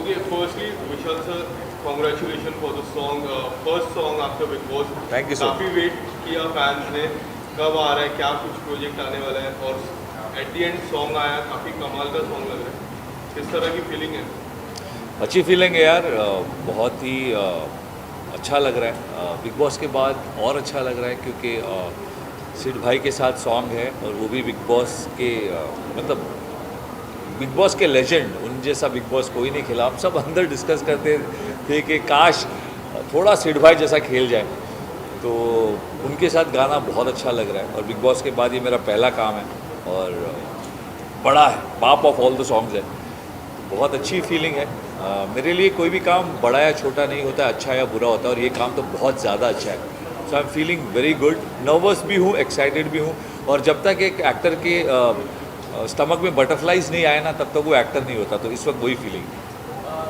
Okay, firstly, Vishal sir, congratulations for the song, first song after Big Boss. Thank you so much. काफ़ी wait किया fans ने, कब आ रहा है, क्या कुछ प्रोजेक्ट आने वाला है, और एट द एंड सॉन्ग आया, काफ़ी कमाल का सॉन्ग लग रहा है। किस तरह की फीलिंग है? अच्छी फीलिंग है यार, बहुत ही अच्छा लग रहा है। बिग बॉस के बाद और अच्छा लग रहा है क्योंकि सिड भाई के साथ सॉन्ग है और वो भी बिग बॉस के मतलब बिग बॉस के लेजेंड, उन जैसा बिग बॉस कोई नहीं खेला। हम सब अंदर डिस्कस करते थे कि काश थोड़ा सिड भाई जैसा खेल जाए, तो उनके साथ गाना बहुत अच्छा लग रहा है। और बिग बॉस के बाद ये मेरा पहला काम है और बड़ा है, बाप ऑफ ऑल द सॉन्ग्स है, बहुत अच्छी फीलिंग है। मेरे लिए कोई भी काम बड़ा या छोटा नहीं होता, अच्छा या बुरा होता है, और ये काम तो बहुत ज़्यादा अच्छा है। So I am feeling very good, nervous भी हूँ, एक्साइटेड भी हूँ। और जब तक एक एक्टर के स्टमक में बटरफ्लाइज नहीं आए ना, तब तक वो एक्टर नहीं होता। तो इस वक्त वही फीलिंग है।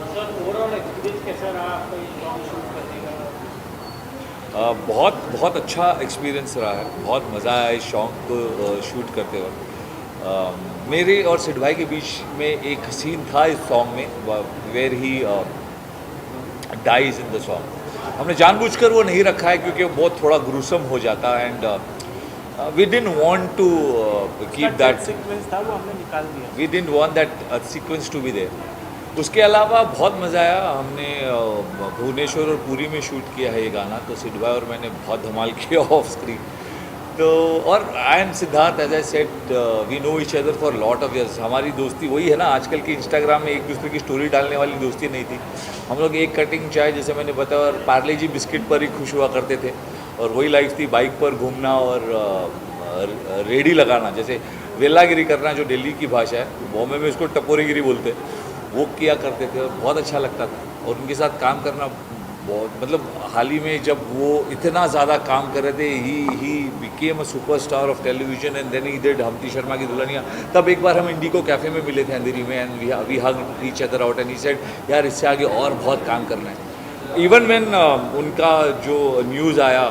सर ओवरऑल एक्सपीरियंस कैसा रहा आपका ये सॉन्ग शूट करने का? बहुत बहुत अच्छा एक्सपीरियंस रहा है, बहुत मज़ा आया इस सॉन्ग को शूट करते वक्त। मेरे और सिड भाई के बीच में एक सीन था इस सॉन्ग में, where he dies in the song. हमने जानबूझकर वो नहीं रखा है क्योंकि वो बहुत थोड़ा ग्रूसम हो जाता है, and we didn't want to keep that sequence था वो हमने निकाल दिया। We didn't want that sequence to be there. उसके अलावा बहुत मज़ा आया। हमने भुवनेश्वर और पुरी में शूट किया है ये गाना, तो सिड भाई और मैंने बहुत धमाल किया ऑफ स्क्रीन। तो और I and Siddharth, as I said, we know each other for lot of years. हमारी दोस्ती वही है ना, आजकल की इंस्टाग्राम में एक दूसरे की स्टोरी डालने वाली दोस्ती नहीं थी। हम लोग एक कटिंग चाय, जैसे मैंने बताया, और पार्ले जी बिस्किट पर ही खुश हुआ करते थे, और वही लाइफ थी। बाइक पर घूमना और रेडी लगाना, जैसे वेलागिरी करना जो दिल्ली की भाषा है, बॉम्बे में उसको टपोरीगिरी बोलते हैं, वो किया करते थे और बहुत अच्छा लगता था। और उनके साथ काम करना बहुत, मतलब हाल ही में जब वो इतना ज़्यादा काम कर रहे थे, he became a superstar of television, and then he did Humpty Sharma Ki Dulhania. तब एक बार हम इंडिको कैफ़े में मिले थे अंधेरी में, and we hug each other out, and he said यार इससे आगे और बहुत काम करना है। इवन व्हेन उनका जो न्यूज़ आया,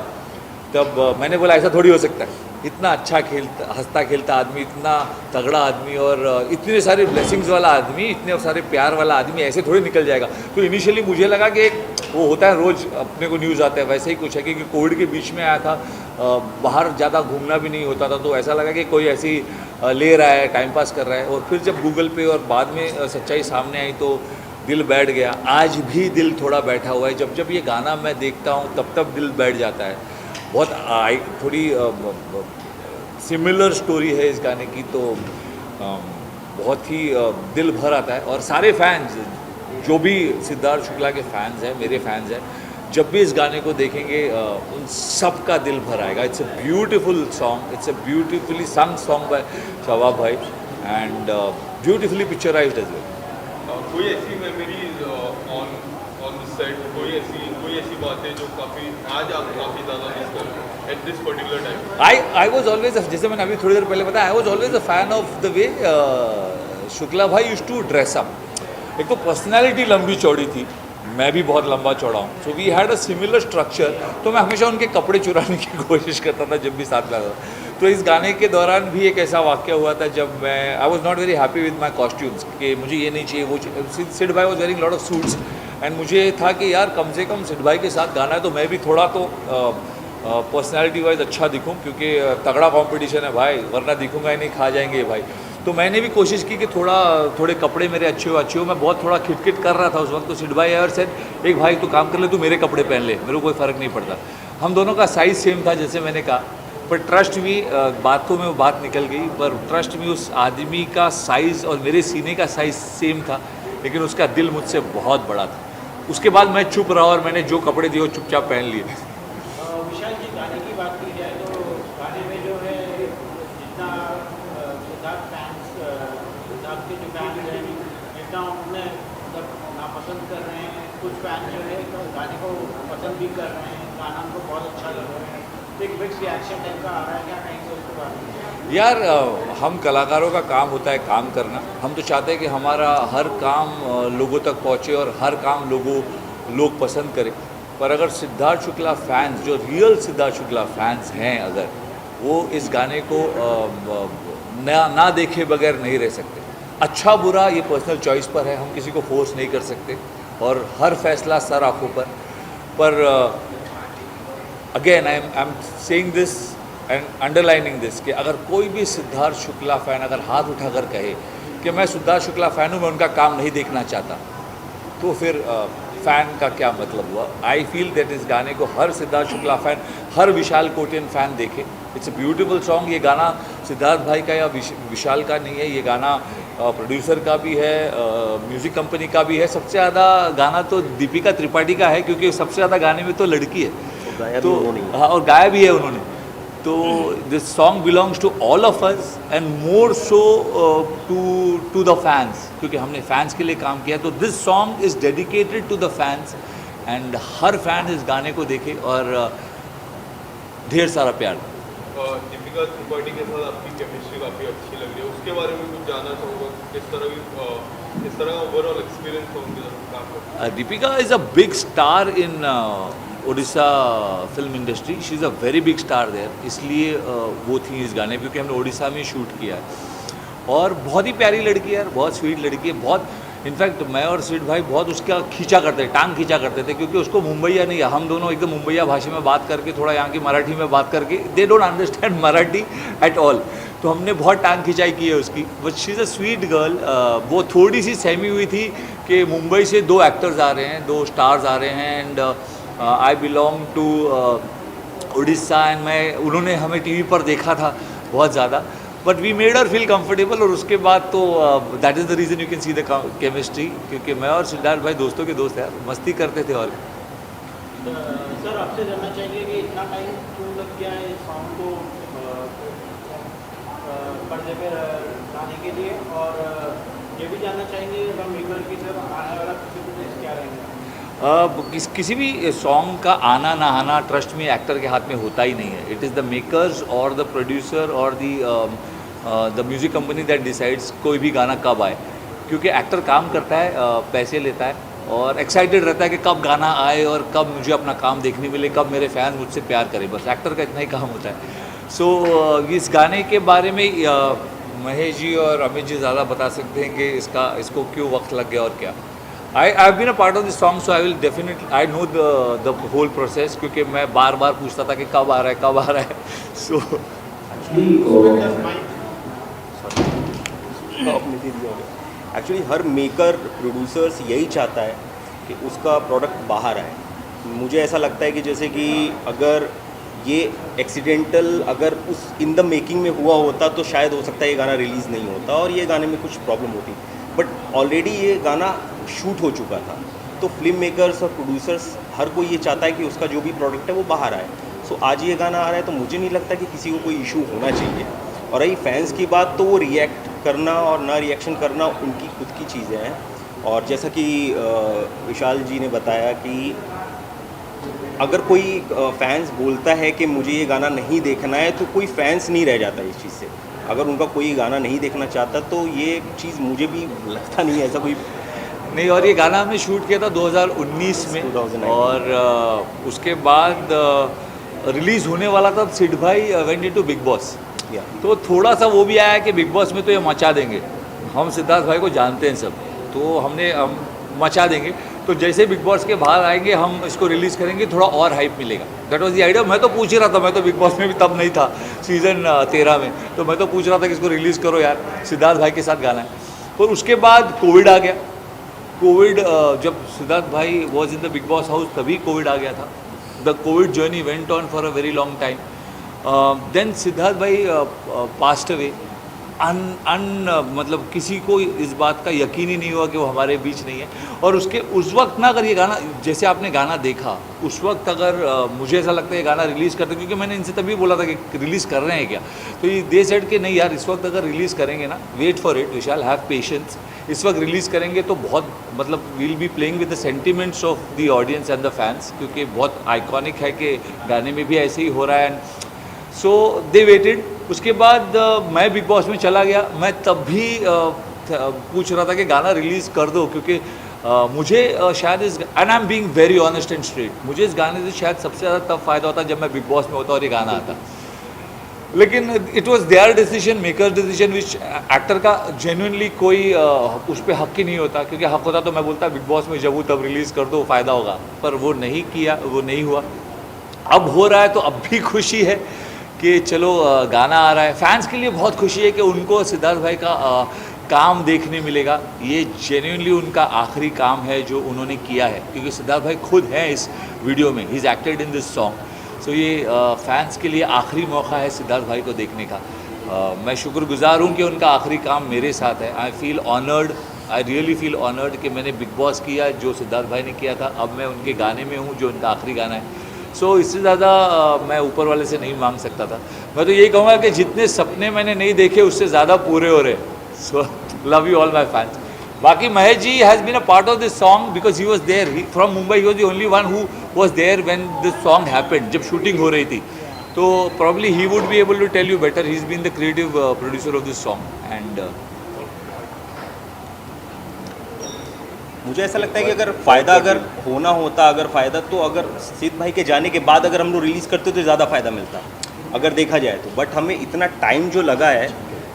तब मैंने बोला ऐसा थोड़ी हो सकता है, इतना अच्छा खेलता, हंसता खेलता आदमी, इतना तगड़ा आदमी, और इतने सारे ब्लेसिंग्स वाला आदमी, इतने सारे प्यार वाला आदमी ऐसे थोड़ी निकल जाएगा। तो इनिशियली मुझे लगा कि वो होता है रोज़ अपने को न्यूज़ आता है, वैसे ही कुछ है, क्योंकि कोविड के बीच में आया था, बाहर ज़्यादा घूमना भी नहीं होता था, तो ऐसा लगा कि कोई ऐसी ले रहा है, टाइम पास कर रहा है। और फिर जब गूगल पे और बाद में सच्चाई सामने आई तो दिल बैठ गया। आज भी दिल थोड़ा बैठा हुआ है, जब जब ये गाना मैं देखता हूँ तब दिल बैठ जाता है। बहुत थोड़ी सिमिलर स्टोरी है इस गाने की, तो बहुत ही दिल भर आता है। और सारे फैंस, जो भी सिद्धार्थ शुक्ला के फैंस हैं, मेरे फैंस हैं, जब भी इस गाने को देखेंगे उन सब का दिल भर आएगा। It's a beautiful song, it's a beautifully sung song by Shabab भाई, and beautifully picturised as well. कोई ऐसी memories on on the set, कोई ऐसी बात है जो काफ़ी आज आप काफ़ी ज़्यादा मिस कर रहे हो at this particular time? I was always, जैसे मैंने अभी थोड़ी देर पहले बताया, I was always a fan of the way Shukla भाई यूज्ड टू ड्रेस अप। एक तो पर्सनैलिटी लंबी चौड़ी थी, मैं भी बहुत लंबा चौड़ा हूँ, so we had a similar structure. तो मैं हमेशा उनके कपड़े चुराने की कोशिश करता था जब भी साथ में आता था। तो इस गाने के दौरान भी एक ऐसा वाक्य हुआ था जब मैं, I was not very happy with my costumes, कि मुझे ये नहीं चाहिए, वो चाहिए। सिड भाई was wearing lot of suits, and मुझे था कि यार कम से कम सिड भाई के साथ गाना है तो मैं भी थोड़ा तो पर्सनैलिटी वाइज अच्छा दिखूं, क्योंकि तगड़ा कंपटीशन है भाई, वरना दिखूंगा ही नहीं, खा जाएंगे ये भाई। तो मैंने भी कोशिश की कि थोड़े कपड़े मेरे अच्छे हो। मैं बहुत थोड़ा खिटखिट कर रहा था उस वक्त, तो सिड भाई यार सेड एक भाई तू काम कर ले, तू मेरे कपड़े पहन ले, मेरे को कोई फ़र्क नहीं पड़ता। हम दोनों का साइज़ सेम था जैसे मैंने कहा, पर ट्रस्ट मी, बातों में वो बात निकल गई, पर ट्रस्ट मी उस आदमी का साइज़ और मेरे सीने का साइज़ सेम था, लेकिन उसका दिल मुझसे बहुत बड़ा था। उसके बाद मैं चुप रहा और मैंने जो कपड़े दिए वो चुपचाप पहन लिए। विशाल जी, गाने की बात की जाए तो गाने में जो है जितना सिद्धार्थ के जो फैंस हैं, जितना उन्हें मतलब नापसंद कर रहे हैं, कुछ फैन जो है तो गाने को पसंद भी कर रहे हैं, गाना उनको बहुत अच्छा लग रहा है, तो एक मिक्स रिएक्शन टाइप का आ रहा है, क्या कहेंगे उसके बारे में? यार हम कलाकारों का काम होता है काम करना। हम तो चाहते हैं कि हमारा हर काम लोगों तक पहुँचे और हर काम लोग पसंद करें। पर अगर सिद्धार्थ शुक्ला फैंस, जो रियल सिद्धार्थ शुक्ला फैंस हैं, अगर वो इस गाने को ना देखे बगैर नहीं रह सकते। अच्छा बुरा ये पर्सनल चॉइस पर है, हम किसी को फोर्स नहीं कर सकते और हर फैसला सर आँखों पर again I am saying this and underlining this कि अगर कोई भी सिद्धार्थ शुक्ला फ़ैन अगर हाथ उठाकर कहे कि मैं सिद्धार्थ शुक्ला फ़ैन हूँ, मैं उनका काम नहीं देखना चाहता, तो फिर फ़ैन का क्या मतलब हुआ। आई फील दैट इस गाने को हर सिद्धार्थ शुक्ला फ़ैन, हर विशाल कोटियन फ़ैन देखे। It's a beautiful song. ये गाना सिद्धार्थ भाई का या विशाल का नहीं है, ये गाना प्रोड्यूसर का भी है, म्यूज़िक कंपनी का भी है। सबसे ज़्यादा गाना तो दीपिका त्रिपाठी का है, क्योंकि सबसे ज़्यादा गाने में तो लड़की है, तो हाँ, और गाया भी है उन्होंने। तो this song belongs to all of us and more so to the fans, क्योंकि हमने फैंस के लिए काम किया। तो this song is dedicated to the fans and हर फैन इस गाने को देखे और ढेर सारा प्यार। दीपिका त्रिपाठी के साथ आपकी केमिस्ट्री काफ़ी अच्छी लग रही है, उसके बारे में कुछ जानना चाहूँगा। किस तरह का ओवरऑल एक्सपीरियंस था उनके साथ काम करना। Deepika is a big star in Orissa film industry. She is a very big star there, इसलिए वो थी इस गाने, क्योंकि हमने उड़ीसा में शूट किया है। और बहुत ही प्यारी लड़की है यार, बहुत स्वीट लड़की है, बहुत। इनफैक्ट मैं और स्वीट भाई बहुत उसका खींचा करते थे, टांग खींचा करते थे, क्योंकि उसको मुंबईया नहीं है। हम दोनों एकदम मुंबईया भाषा में बात करके, थोड़ा यहाँ की मराठी में बात करके, they don't understand Marathi at all, तो हमने बहुत टांग खिंचाई की है उसकी। But she is a sweet girl. वो थोड़ी सी सहमी हुई थी कि मुंबई से 2 एक्टर्स आ रहे हैं, 2 स्टार्स आ रहे हैं and I belong to Orissa and उन्होंने हमें टीवी पर देखा था बहुत ज़्यादा, but we made her feel comfortable. और उसके बाद तो that is the reason you can see the chemistry, क्योंकि मैं और सिद्धार्थ भाई दोस्तों के दोस्त हैं, मस्ती करते थे। और सर आपसे जानना चाहिए कि इतना टाइम क्यों लग गया है इस सॉन्ग को पर्दे पे लाने के लिए, और ये भी जानना चाहेंगे अगर मेकर की तरफ आने वाला प्रोसेस क्या रहेगा। किसी भी सॉन्ग का आना ना आना ट्रस्ट में एक्टर के हाथ में होता ही नहीं है। इट इज़ द मेकर्स और द प्रोड्यूसर और the music company that decides कोई भी गाना कब आए, क्योंकि एक्टर काम करता है, पैसे लेता है और एक्साइटेड रहता है कि कब गाना आए और कब मुझे अपना काम देखने मिले, कब मेरे फैन मुझसे प्यार करें। बस एक्टर का इतना ही काम होता है। सो इस गाने के बारे में महेश जी और अमित जी ज़्यादा बता सकते हैं कि इसको क्यों वक्त लग गया और क्या। I have been a part of this song, so I will definitely, I know the whole process, क्योंकि मैं बार बार पूछता था कि कब आ रहा है so एक्चुअली हर मेकर प्रोड्यूसर्स यही चाहता है कि उसका प्रोडक्ट बाहर आए। मुझे ऐसा लगता है कि जैसे कि अगर ये एक्सीडेंटल अगर उस इन द मेकिंग में हुआ होता तो शायद हो सकता है ये गाना रिलीज़ नहीं होता और ये गाने में कुछ प्रॉब्लम होती, बट ऑलरेडी ये गाना शूट हो चुका था। तो फिल्म मेकर्स और प्रोड्यूसर्स हर कोई ये चाहता है कि उसका जो भी प्रोडक्ट है वो बाहर आए। सो आज ये गाना आ रहा है तो मुझे नहीं लगता कि किसी को कोई इशू होना चाहिए। और रही फैंस की बात, तो वो रिएक्ट करना और ना रिएक्शन करना उनकी खुद की चीज़ें हैं। और जैसा कि विशाल जी ने बताया कि अगर कोई फैंस बोलता है कि मुझे ये गाना नहीं देखना है, तो कोई फैंस नहीं रह जाता इस चीज़ से। अगर उनका कोई गाना नहीं देखना चाहता तो ये चीज़ मुझे भी लगता नहीं है ऐसा कोई नहीं। और ये गाना हमने शूट किया था 2019 में 2019 और उसके बाद रिलीज़ होने वाला था। सिड भाई वेंट इनटू बिग बॉस, तो थोड़ा सा वो भी आया कि बिग बॉस में तो ये मचा देंगे, हम सिद्धार्थ भाई को जानते हैं सब, तो हमने मचा देंगे। तो जैसे बिग बॉस के बाहर आएंगे हम इसको रिलीज़ करेंगे, थोड़ा और हाइप मिलेगा। That was the idea. मैं तो पूछ ही रहा था, मैं तो बिग बॉस में भी तब नहीं था, सीज़न 13 में, तो मैं तो पूछ रहा था कि इसको रिलीज़ करो यार, सिद्धार्थ भाई के साथ गाना है। और उसके बाद कोविड आ गया। कोविड जब सिद्धार्थ भाई was in the Bigg Boss house तभी कोविड आ गया था। The Covid journey went on for a very long time. Then Siddharth भाई पास्ट अवे। मतलब किसी को इस बात का यकीन ही नहीं हुआ कि वो हमारे बीच नहीं है। और उस वक्त ना, अगर ये गाना, जैसे आपने गाना देखा, उस वक्त अगर मुझे ऐसा लगता है ये गाना रिलीज़ करते, क्योंकि मैंने इनसे तभी बोला था कि रिलीज़ कर रहे हैं क्या, तो ये दे सेड कि नहीं यार, इस वक्त अगर रिलीज़ करेंगे ना, wait for it, we shall have patience. इस वक्त रिलीज़ करेंगे तो बहुत, मतलब we'll be playing with the sentiments of the audience and the fans, क्योंकि बहुत आइकॉनिक है कि गाने में भी ऐसे ही हो रहा है। And so they waited. उसके बाद मैं बिग बॉस में चला गया। मैं तब भी पूछ रहा था कि गाना रिलीज़ कर दो, क्योंकि मुझे शायद and I am being very honest and straight, मुझे इस गाने से शायद सबसे ज़्यादा तब फ़ायदा होता जब मैं बिग बॉस में होता और ये गाना आता। लेकिन it was there decision, maker decision, which actor का जेन्युइनली कोई उस पर हक ही नहीं होता, क्योंकि हक होता तो मैं बोलता बिग बॉस में जब वो तब रिलीज़ कर दो, फ़ायदा होगा, पर वो नहीं किया, वो नहीं हुआ। अब हो रहा है तो अब भी खुशी है कि चलो गाना आ रहा है। फैंस के लिए बहुत खुशी है कि उनको सिद्धार्थ भाई का काम देखने मिलेगा। ये जेन्युइनली उनका आखिरी काम है जो उन्होंने किया है, क्योंकि सिद्धार्थ भाई खुद हैं इस वीडियो में, he is acted in this song. So ये फैंस के लिए आखिरी मौका है सिद्धार्थ भाई को देखने का। मैं शुक्रगुजार हूँ कि उनका आखिरी काम मेरे साथ है। I feel honoured, I really feel honoured कि मैंने बिग बॉस किया जो सिद्धार्थ भाई ने किया था, अब मैं उनके गाने में हूँ जो उनका आखिरी गाना है। सो इससे ज़्यादा मैं ऊपर वाले से नहीं मांग सकता था। मैं तो यही कहूँगा कि जितने सपने मैंने नहीं देखे उससे ज़्यादा पूरे हो रहे। So love you all my fans. बाकी Mahesh ji has been a part of this song because he was there from Mumbai, he was the only one who was there when this song happened, जब शूटिंग हो रही थी। तो probably he would be able to tell you better, he is been the creative producer of this song. And मुझे ऐसा लगता है कि अगर फ़ायदा अगर होना होता, अगर फ़ायदा तो अगर सिद्ध भाई के जाने के बाद अगर हम लोग रिलीज़ करते तो ज़्यादा फ़ायदा मिलता अगर देखा जाए तो। बट हमें इतना टाइम जो लगा है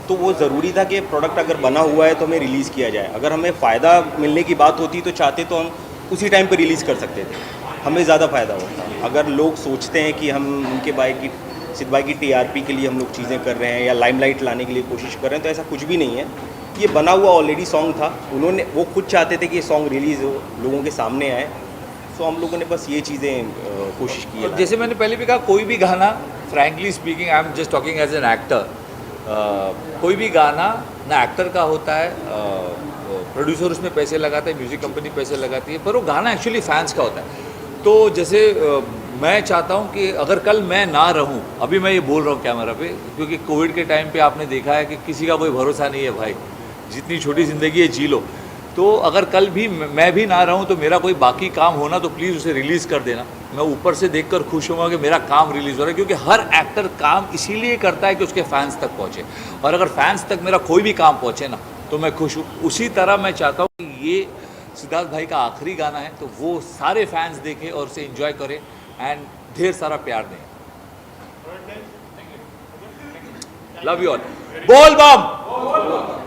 तो वो ज़रूरी था कि प्रोडक्ट अगर बना हुआ है तो हमें रिलीज़ किया जाए। अगर हमें फ़ायदा मिलने की बात होती तो चाहते तो हम उसी टाइम पर रिलीज़ कर सकते थे, हमें ज़्यादा फ़ायदा होता। अगर लोग सोचते हैं कि हम उनके भाई की, सिद्ध भाई की टीआरपी के लिए हम लोग चीज़ें कर रहे हैं या लाइमलाइट लाने के लिए कोशिश कर रहे हैं, तो ऐसा कुछ भी नहीं है। ये बना हुआ ऑलरेडी सॉन्ग था, उन्होंने वो खुद चाहते थे कि ये सॉन्ग रिलीज़ हो, लोगों के सामने आए, तो हम लोगों ने बस ये चीज़ें कोशिश की है। जैसे मैंने पहले भी कहा, कोई भी गाना, frankly speaking, I am just talking as an actor, कोई भी गाना ना एक्टर का होता है, प्रोड्यूसर उसमें पैसे लगाता है, म्यूज़िक कंपनी पैसे लगाती है, पर वो गाना एक्चुअली फैंस का होता है। तो जैसे मैं चाहता हूँ कि अगर कल मैं ना रहूँ, अभी मैं ये बोल रहा हूँ कैमरा पे, क्योंकि कोविड के टाइम पे आपने देखा है कि किसी का कोई भरोसा नहीं है भाई, जितनी छोटी ज़िंदगी है जी लो। तो अगर कल भी मैं भी ना रहूं तो मेरा कोई बाकी काम होना तो प्लीज़ उसे रिलीज़ कर देना। मैं ऊपर से देखकर खुश होऊंगा कि मेरा काम रिलीज़ हो रहा है, क्योंकि हर एक्टर काम इसीलिए करता है कि उसके फैंस तक पहुंचे, और अगर फैंस तक मेरा कोई भी काम पहुंचे ना तो मैं खुश हूँ। उसी तरह मैं चाहता हूँ कि ये सिद्धार्थ भाई का आखिरी गाना है तो वो सारे फैंस देखें और उसे एंजॉय करें एंड ढेर सारा प्यार दें। Love you all. बोल बम।